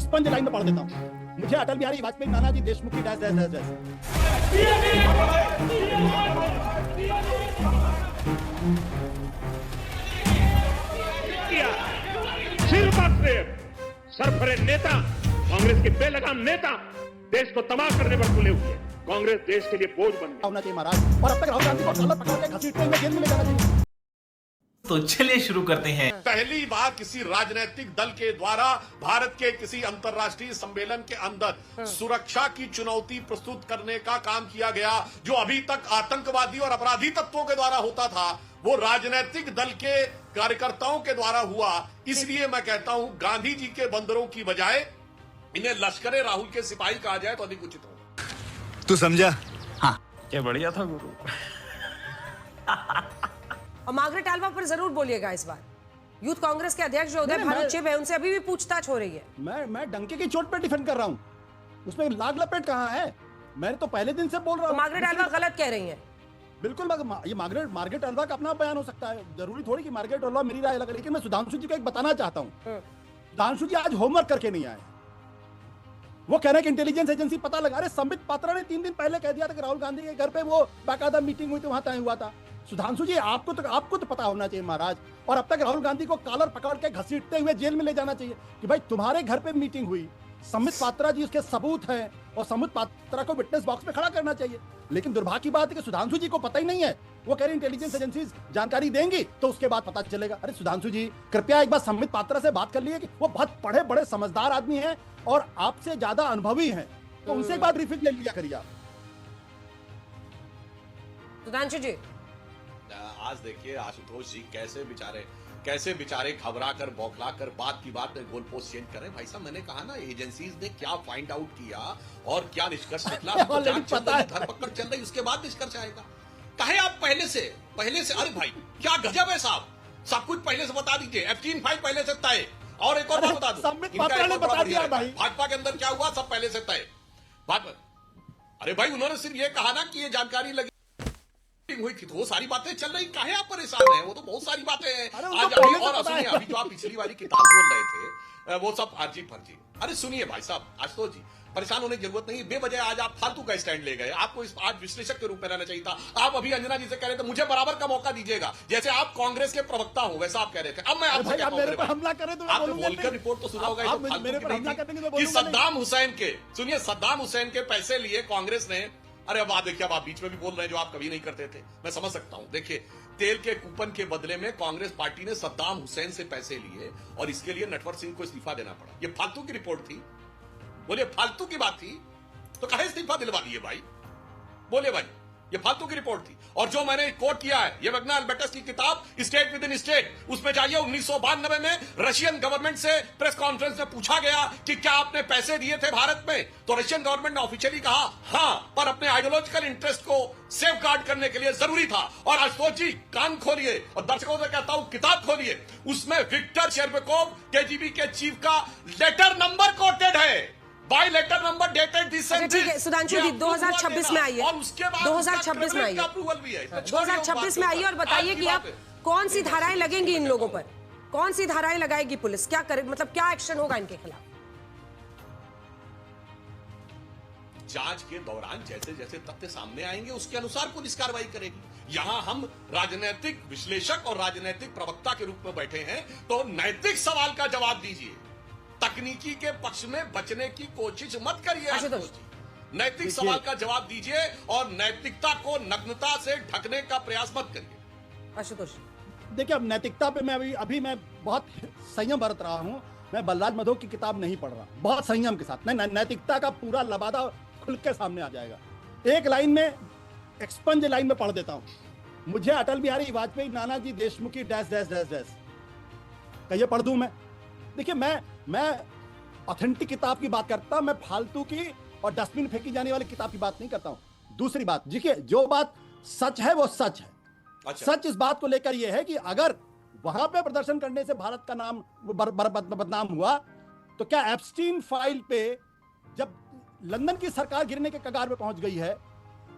Expunge line में पढ़ देता हूँ। मुझे अटल बिहारी वाजपेयी, नानाजी देशमुख की डैश डैश डैश डैश। सिर्फ और सिर्फ सरफरे नेता, कांग्रेस के बेलगाम नेता देश को तबाह करने पर तुले हुए। कांग्रेस देश के लिए बोझ बन गई। होना चाहिए महाराज, और अब तक राहुल गांधी को कॉलर पकड़ के घसीटते हुए जेल में ले जाना चाहिए। तो चलिए शुरू करते हैं। पहली बार किसी राजनीतिक दल के द्वारा भारत के किसी अंतर्राष्ट्रीय सम्मेलन के अंदर सुरक्षा की चुनौती प्रस्तुत करने का काम किया गया। जो अभी तक आतंकवादी और अपराधी तत्वों के द्वारा होता था, वो राजनीतिक दल के कार्यकर्ताओं के द्वारा हुआ। इसलिए मैं कहता हूं, गांधी जी के बंदरों की बजाय इन्हें लश्करे राहुल के सिपाही कहा जाए तो अधिक उचित होगा। तू समझा? हाँ, क्या बढ़िया था गुरु। और मार्गरेट आल्वा पर जरूर बोलिएगा इस बार। यूथ कांग्रेस के अध्यक्ष जो उदय भानुचिब है, उनसे अभी भी पूछताछ हो रही है। मैं डंके की चोट पे डिफेंड कर रहा हूँ, उसमें लाग लपेट कहाँ है? मैंने तो पहले दिन से बोल रहा हूँ। मार्गरेट आल्वा गलत कह रही हैं। बिल्कुल, ये मार्गरेट आल्वा का अपना बयान हो सकता है, जरूरी थोड़ी कि मार्गरेट आल्वा मेरी राय अलग है। लेकिन मैं सुधांशु जी को एक बताना चाहता हूँ, सुधांशु जी आज होमवर्क करके नहीं आए। वो कह रहे हैं कि इंटेलिजेंस एजेंसी पता लगा। अरे संबित पात्रा ने 3 दिन पहले कह दिया था कि राहुल गांधी के घर पे वो बाकायदा मीटिंग हुई थी, वहां तय हुआ था। सुधांशु जी, आपको तो पता होना चाहिए महाराज। और अब तक राहुल गांधी को कॉलर पकड़ के घसीटते हुए जेल में ले जाना चाहिए कि भाई तुम्हारे घर पे मीटिंग हुई, संबित पात्रा जी उसके सबूत हैं, और संबित पात्रा को विटनेस बॉक्स में खड़ा करना चाहिए। लेकिन दुर्भाग्य की बात है कि सुधांशु जी को पता ही नहीं है। वो कह रहे इंटेलिजेंस एजेंसी जानकारी देंगी तो उसके बाद पता चलेगा। अरे सुधांशु जी, कृपया एक बार संबित पात्रा से बात कर लिए कि वो बहुत पढ़े बड़े समझदार आदमी हैं और आपसे ज्यादा अनुभवी हैं, तो उनसे एक बार ब्रीफिंग ले लिया करिए आप। सुधांशु जी, आज देखिए आशुतोष जी कैसे बेचारे घबरा कर बौखला कर बात की बात में गोल पोस्ट चेंज करें। भाई साहब, मैंने कहा ना, एजेंसीज ने क्या फाइंड आउट किया और क्या निष्कर्ष निकला, धरपकड़ चल रही, उसके बाद निष्कर्ष आएगा। कहे आप पहले से अरे भाई क्या गजब है साहब, सब कुछ पहले से बता दीजिए। एफ-3 फाइल पहले से तय। और एक और बात बता दूं, भाजपा के अंदर क्या हुआ सब पहले से तय। अरे भाई, उन्होंने सिर्फ ये कहा ना कि ये जानकारी लगी हुई थी, तो वो सारी बातें चल रही। काहे आप परेशान हैं? वो तो बहुत सारी बातें हैं आज अभी। और सुनिए, अभी जो आप पिछली वाली किताब बोल रहे थे वो सब फर्जी। अरे सुनिए भाई साहब, आशुतोष जी, परेशान होने की जरूरत नहीं। बेवजह आज आप फालतू का स्टैंड ले गए। आपको आज विश्लेषक के रूप में रहना चाहिए था। आप अभी अंजना जी से कह रहे थे मुझे बराबर का मौका दीजिएगा, जैसे आप कांग्रेस के प्रवक्ता हो वैसा आप कह रहे थे। अब मैं आपसे हमला करें तो आपने बोलकर रिपोर्ट तो सुना होगा कि सद्दाम हुसैन के पैसे लिए कांग्रेस ने। अरे अब आप देखिए, अब आप बीच में भी बोल रहे हैं जो आप कभी नहीं करते थे। मैं समझ सकता हूं। देखिए, तेल के कूपन के बदले में कांग्रेस पार्टी ने सद्दाम हुसैन से पैसे लिए और इसके लिए नटवर सिंह को इस्तीफा देना पड़ा। ये फालतू की रिपोर्ट थी। बोले फालतू की बात थी तो कहे इस्तीफा दिलवा दिए भाई। बोले भाई, ये फालतू की रिपोर्ट थी। और जो मैंने कोट किया है, ये वैगना अल्बर्टस की किताब स्टेट विद इन स्टेट, उसमें जाइए। 1992 में रशियन गवर्नमेंट से प्रेस कॉन्फ्रेंस में पूछा गया कि क्या आपने पैसे दिए थे भारत में, तो रशियन गवर्नमेंट ने ऑफिशियली कहा हां, पर अपने आइडियोलॉजिकल इंटरेस्ट को सेफ गार्ड करने के लिए जरूरी था। और आशुतोष जी, कान खोलिए और दर्शकों से कहता हूं किताब खोलिए, उसमें विक्टर शेरबेकोव केजीबी के चीफ का लेटर नंबर कोटेड है। बाय लेटर नंबर डेटेड दिसंबर। ठीक है सुधांशु जी, 2026 में आइए, 2026 में आइए, 2026 में आइए और बताइए कि आप कौन सी धाराएं लगेंगी इन लोगों पर, कौन सी धाराएं लगाएगी पुलिस, क्या करे, मतलब क्या एक्शन होगा इनके खिलाफ? जांच के दौरान जैसे जैसे तथ्य सामने आएंगे उसके अनुसार पुलिस कार्रवाई करेगी। यहां हम राजनीतिक विश्लेषक और राजनीतिक प्रवक्ता के रूप में बैठे हैं, तो नैतिक सवाल का जवाब दीजिए। तकनीकी के पक्ष में बचने की कोशिश मत करिए। नैतिक सवाल का जवाब दीजिए और नैतिकता को नग्नता से ढकने का प्रयास मत करिए। आशुतोष, देखिए, अब नैतिकता पे मैं अभी मैं बहुत संयम बरत रहा हूं। मैं बलराज मधो की किताब नहीं पढ़ रहा, बहुत संयम के साथ। नैतिकता का पूरा लबादा खुल के सामने आ जाएगा। एक लाइन में, एक्सपंज लाइन में पढ़ देता हूं। मुझे अटल बिहारी वाजपेयी, नानाजी देशमुख की डैश डैश डैश डैश कहिए पढ़ दूं मैं? देखिए, मैं ऑथेंटिक किताब की बात करता हूं, मैं फालतू की और डस्टबिन फेंकी जाने वाली किताब की बात नहीं करता हूं। दूसरी बात, देखिए, जो बात सच है वो सच है। अच्छा। सच इस बात को लेकर यह है कि अगर वहां पे प्रदर्शन करने से भारत का नाम बदनाम हुआ, तो क्या एप्स्टीन फाइल पे जब लंदन की सरकार गिरने के कगार पे पहुंच गई है,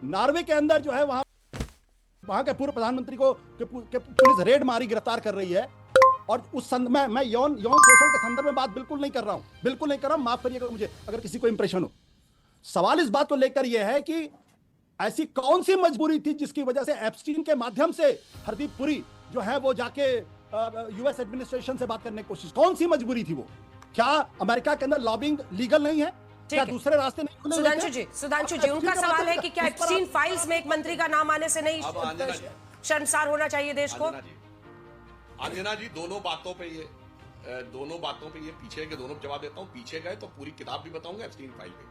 नॉर्वे के अंदर जो है वहां के पूर्व प्रधानमंत्री को पुलिस रेड मारी, गिरफ्तार कर रही है, और उस मैं यौन शोषण के संदर्भ में बात बिल्कुल नहीं कर रहा हूं, बिल्कुल नहीं कर रहा हूं। माफ करिएगा मुझे अगर किसी को इंप्रेशन हो। सवाल इस बात को लेकर यह है कि ऐसी कौन सी मजबूरी थी जिसकी वजह से एप्स्टीन के माध्यम से हरदीप पुरी जो है वो जाके यूएस एडमिनिस्ट्रेशन से बात करने की कोशिश, कौन सी मजबूरी थी वो? क्या अमेरिका के अंदर लॉबिंग लीगल नहीं है? क्या दूसरे रास्ते नहीं खुले? सुधांशु जी उनका सवाल है कि क्या एप्स्टीन फाइल्स में एक मंत्री का नाम आने से नहीं शर्मसार होना चाहिए देश को? अंजना जी दोनों बातों पे ये पीछे के दोनों जवाब देता हूं। पीछे गए तो पूरी किताब भी बताऊंगा एप्स्टीन फाइल पे।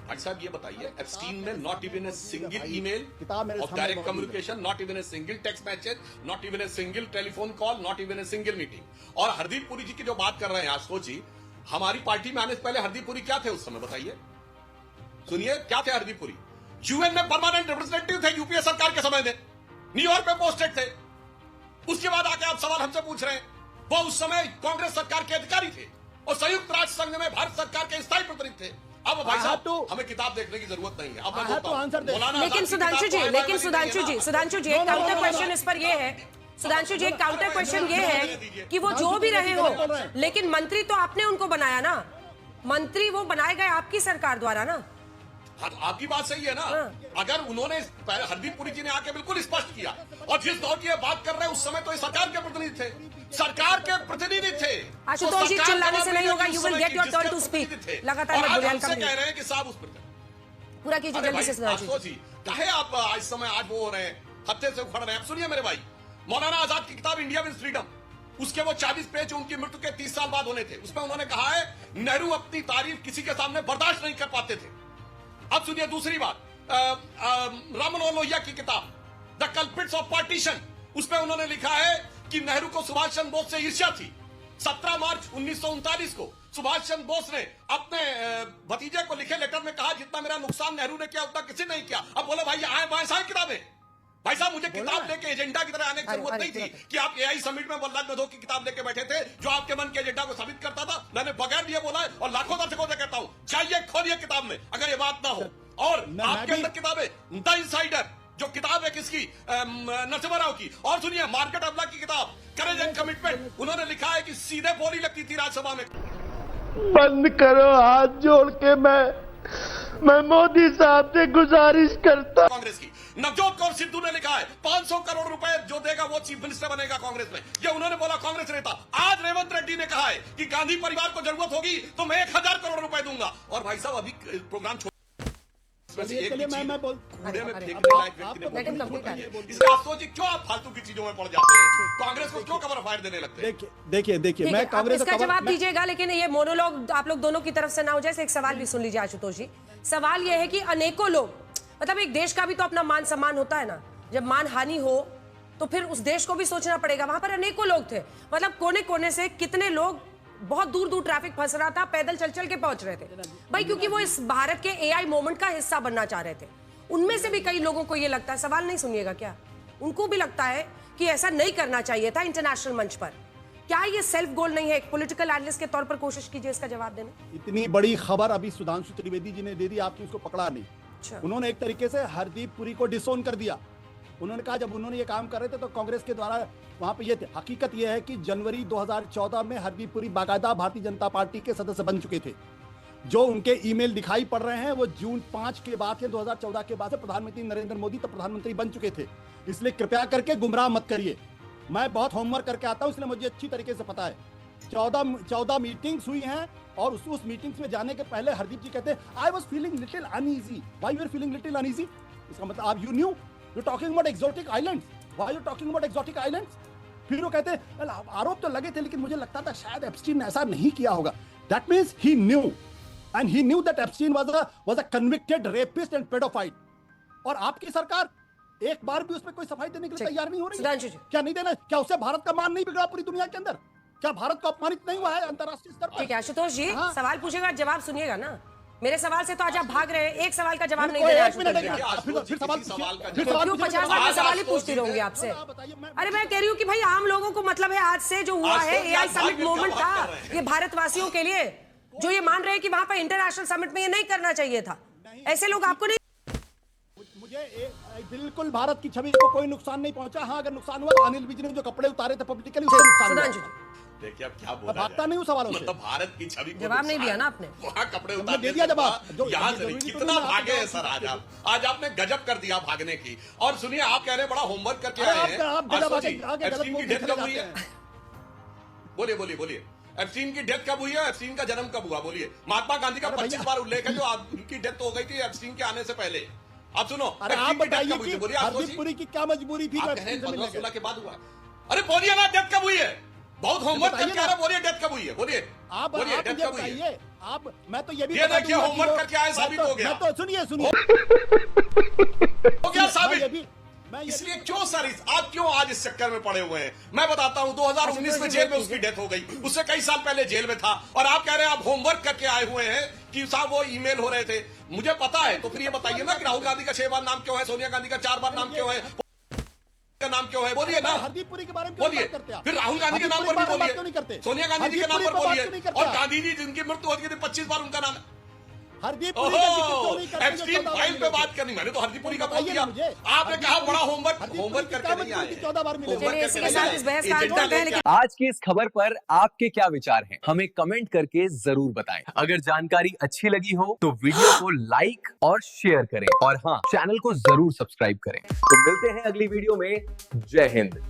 भाई साहब ये बताइए, एप्स्टीन ने not even a single email of direct communication, not even a single text message, not even a single telephone call, not even a single meeting. और हरदीप पुरी जी की जो बात कर रहे हैं आशुतोष जी, हमारी पार्टी में आने से पहले हरदीप पुरी क्या थे उस समय बताइए? सुनिए क्या थे हरदीप पुरी? यूएन में परमानेंट रिप्रेजेंटेटिव थे यूपीए सरकार के समय में, न्यूयॉर्क में पोस्टेड थे। उसके बाद आके आप सवाल हमसे पूछ रहे हैं। वो उस समय कांग्रेस सरकार के अधिकारी थे और संयुक्त राष्ट्र संघ में भारत सरकार के स्थायी प्रतिनिधि थे। अब भाई साहब हमें किताब देखने की जरूरत नहीं है। अब मैं बोलता हूं, लेकिन सुधांशु जी एक काउंटर क्वेश्चन इस पर ये है, सुधांशु जी एक काउंटर क्वेश्चन ये है कि वो जो भी रहे हो, लेकिन मंत्री तो आपने उनको बनाया ना, मंत्री वो बनाए गए आपकी सरकार द्वारा ना। आपकी बात सही है ना। अगर उन्होंने हरदीप पुरी जी ने आके बिल्कुल स्पष्ट किया, और जिस दौर की बात कर रहे हैं उस समय तो ये सरकार के प्रतिनिधि थे, सरकार के प्रतिनिधि थे। आशुतोष जी चिल्लाने से नहीं होगा, you will get your turn to speak. लगातार मत बोलिए, हमसे कह रहे हैं कि साहब उस पर पूरा कीजिए जल्दी से सुधांशु जी। चाहे आप आज समय आज वो हो रहे हैं, हत्थे से उखड़ रहे हैं। सुनिए मेरे भाई, मौलाना आजाद की किताब इंडिया विद फ्रीडम, उसके वो 40 पेज उनकी मृत्यु के 30 साल बाद होने थे। उसमें उन्होंने कहा है नेहरू अपनी तारीफ किसी के सामने बर्दाश्त नहीं कर पाते थे। अब सुनिए दूसरी बात, राम मनोहर लोहिया की किताब द कल्प्रिट्स ऑफ पार्टीशन, उसमें उन्होंने लिखा है कि नेहरू को सुभाष चंद्र बोस से ईर्ष्या थी। 17 मार्च 1939 को सुभाष चंद्र बोस ने अपने भतीजे को लिखे लेटर में कहा जितना मेरा नुकसान नेहरू ने किया उतना किसी ने नहीं किया। अब बोलो भाई आए बाएं सारी किताबें। भाई साहब मुझे किताब लेके एजेंडा की तरह आने की जरूरत नहीं थी कि आप एआई समिट में बल्लाद मधो की किताब लेके बैठे थे जो आपके मन के एजेंडा को साबित करता था। मैंने बगैर दिए बोला है और लाखों दर्शकों से कहता हूं, चाहिए खोलिए किताब में अगर ये बात ना हो। और आपके अंदर किताबें द इनसाइडर जो किताब है किसकी, नरसिम्हा राव की। और सुनिए मार्केट अबला की किताब करेज एंड कमिटमेंट, उन्होंने लिखा है कि सीधे बोली लगती थी राज्यसभा में। बंद करो हाथ जोड़ के मैं मोदी साहब से गुजारिश करता। कांग्रेस की नवजोत कौर सिद्धू ने लिखा है 500 करोड़ रुपए जो देगा वो चीफ मिनिस्टर बनेगा कांग्रेस में। ये उन्होंने बोला कांग्रेस नेता। आज रेवंत रेड्डी ने कहा है कि गांधी परिवार को जरूरत होगी तो मैं 1000 करोड़ रुपए दूंगा। और भाई साहब अभी प्रोग्राम क्यों आप फालतू की चीजों में पड़ जाते हैं? कांग्रेस को क्यों कवर फायर देने लगते हैं? देखिए मैं कांग्रेस इसका जवाब दीजिएगा, लेकिन ये मोनोलॉग आप लोग दोनों की तरफ से ना हो जाए। एक सवाल भी सुन लीजिए आशुतोष जी। सवाल ये है कि अनेकों लोग, मतलब एक देश का भी तो अपना मान सम्मान होता है ना, जब मान हानि हो तो फिर उस देश को भी सोचना पड़ेगा। वहां पर अनेकों लोग थे, मतलब कोने कोने से कितने लोग, बहुत दूर दूर ट्रैफिक फंस रहा था, पैदल चल चल के पहुंच रहे थे भाई, क्योंकि वो इस भारत के एआई मोमेंट का हिस्सा बनना चाह रहे थे। उनमें से भी कई लोगों को ये लगता है, सवाल नहीं सुनिएगा क्या, उनको भी लगता है कि ऐसा नहीं करना चाहिए था इंटरनेशनल मंच पर। क्या ये सेल्फ गोल नहीं है? एक पॉलिटिकल एनालिस्ट के तौर पर कोशिश कीजिए इसका जवाब देने। इतनी बड़ी खबर अभी सुधांशु त्रिवेदी जी ने दे दी, आपने उसको पकड़ा नहीं। उन्होंने एक तरीके से हरदीप पुरी को डिसोन कर दिया। उन्होंने कहा जब उन्होंने ये काम कर रहे थे तो कांग्रेस के द्वारा वहां पे ये थे। हकीकत ये है कि जनवरी 2014 में हरदीप पुरी बाकायदा भारतीय जनता पार्टी के सदस्य बन चुके थे। जो उनके ईमेल दिखाई पड़ रहे हैं वो जून 5 के बाद के 2014 के बाद से प्रधानमंत्री नरेंद्र मोदी तब प्रधानमंत्री बन चुके थे। इसलिए कृपया करके गुमराह मत करिए। मैं बहुत होमवर्क करके आता हूं, इसलिए मुझे अच्छी तरीके से पता है। 14 मीटिंग्स हुई हैं और उस मीटिंग्स में जाने के पहले हरदीप जी कहते हैं I was feeling little uneasy. Why you are feeling little uneasy? इसका मतलब आप you knew you talking about exotic islands, why you talking about exotic islands? फिर वो कहते हैं आरोप तो लगे थे लेकिन मुझे लगता था शायद एप्स्टीन ने ऐसा नहीं किया होगा। That means he new and he knew that Epstein was a convicted rapist and paedophile. और आपकी सरकार एक बार भी उसमें कोई सफाई देने के लिए तैयार नहीं हो रही है। क्या नहीं देना? क्या उससे भारत का मान नहीं बिगड़ा पूरी दुनिया के अंदर? क्या भारत को अपमानित नहीं हुआ है अंतर्राष्ट्रीय स्तर पर? ठीक है आशुतोष जी, सवाल पूछेगा जवाब सुनिएगा ना। मेरे सवाल से तो आज आप भाग रहे हैं, एक सवाल का जवाब नहीं दे रहे। फिर सवाल क्यों 50 बार मैं सवाल ही पूछती रहूंगी आपसे? अरे मैं कह रही हूँ कि भाई आम लोगों को मतलब है आज से जो हुआ है एआई समिट मोमेंट था ये भारतवासियों के लिए, जो ये मान रहे हैं कि वहां पर इंटरनेशनल समिट में ये नहीं करना चाहिए था। ऐसे लोग आपको नहीं। मुझे बिल्कुल भारत की छवि को कोई नुकसान नहीं पहुंचा। हाँ अगर नुकसान हुआ तो अनिल विज ने जो कपड़े उतारे थे पब्लिकली उससे नुकसान हुआ। देखिए अब क्या बोला भागता जाए। नहीं हूँ सवालों से। मतलब भारत की छवि को जवाब नहीं नुकसान- दिया ना आपने। वहाँ कपड़े हमने उतार दे दिया जवाब। जो यहाँ से जरूरी नहीं। तो कितना नहीं, भागे हैं आप सर जवाब आज आपने गजब कर दिया भागने की। और सुनिए आप कह रहे हैं बड़ा होमवर्क करके अरे आए हैं। आप गजब आशुतोष जी, आगे गलत एप्स्टीन की लोग डेथ देखने कब हुई है? जाते हैं। बोलिए बोलिए बोलिए। एप्स्टीन की डेथ कब हुई है? एप्स्टीन का जन्म कब हुआ? बोलिए। महात्मा गांधी का अरे 25 भैया। बार उल्लेख है, जो उनकी डेथ हो गई थी एप्स्टीन के आने से पहले। आप सुनो, अरे आप एप्स्टीन की डेथ बताइए कब हुई कि थी? बोलिए आशुतोष हरदीप जी। पुरी की क्या मजबूरी थी? आप जो कह रहे हैं एप्स्टीन से मिलने 15-16 गए? के बाद हुआ। अरे बोलिए ना, डेथ कब हुई है? बहुत होमवर्क बताइए करके आ ना। रहे, बोलिए डेथ कब हुई है? बोलिए आप बोलिए मुझे डेथ कब हुई है? बताइए। आप मैं तो ये भी ये बता देखिए, दूंगा कि होमवर्क वो- करके आए, साबित हो गया। मैं तो सुनिए हो गया साबित। मैं ये इसलिए क्यों सर आप क्यों आज इस चक्कर में पड़े हुए हैं? मैं बताता हूं 2019 में जेल में उसकी डेथ हो गई, उससे कई साल पहले जेल में था, और आप कह रहे हैं आप होमवर्क करके आए हुए हैं कि साहब वो ईमेल हो रहे थे। मुझे पता है, तो फिर ये बताइए ना कि राहुल गांधी का 6 बार नाम क्यों है, सोनिया गांधी का 4 बार नाम क्यों है, का नाम क्यों है? बोलिए ना, हरदीप पुरी के बारे में क्यों बोलिए। बात करते हैं आप? फिर राहुल गांधी के नाम पर भी हरदीप पुरी बात क्यों नहीं बोलिए, करते? सोनिया गांधी जी के हरदीप नाम पुरी पर बात बोलिए, क्यों नहीं करते और आप? गांधी जी जिनकी मृत्यु हो गई थी 25 बार उनका नाम। हरदीप पुरी का जिक्र क्यों नहीं करते? जो एप्स्टीन 14 बार फाइल पे मिले थे? बात करनी, मैंने तो हरदीप पुरी का बोल बताइए दिया। ना मुझे। आपने कहा बड़ा होमवर्क हरदीप पुरी होमवर्क की करके क्या नहीं मजबूरी आए। थी? 14 बार मिले थे। होमवर्क चलिए, करके इसी के नहीं साथ आए। इस बहस का अंत एजेंडा करते हैं, लेके आज की इस खबर पर आपके क्या विचार हैं? हमें कमेंट करके जरूर बताएं। अगर जानकारी अच्छी लगी हो तो वीडियो को लाइक और शेयर करें, और हाँ, चैनल को जरूर सब्सक्राइब करें। तो मिलते हैं अगली वीडियो में। जय हिंद।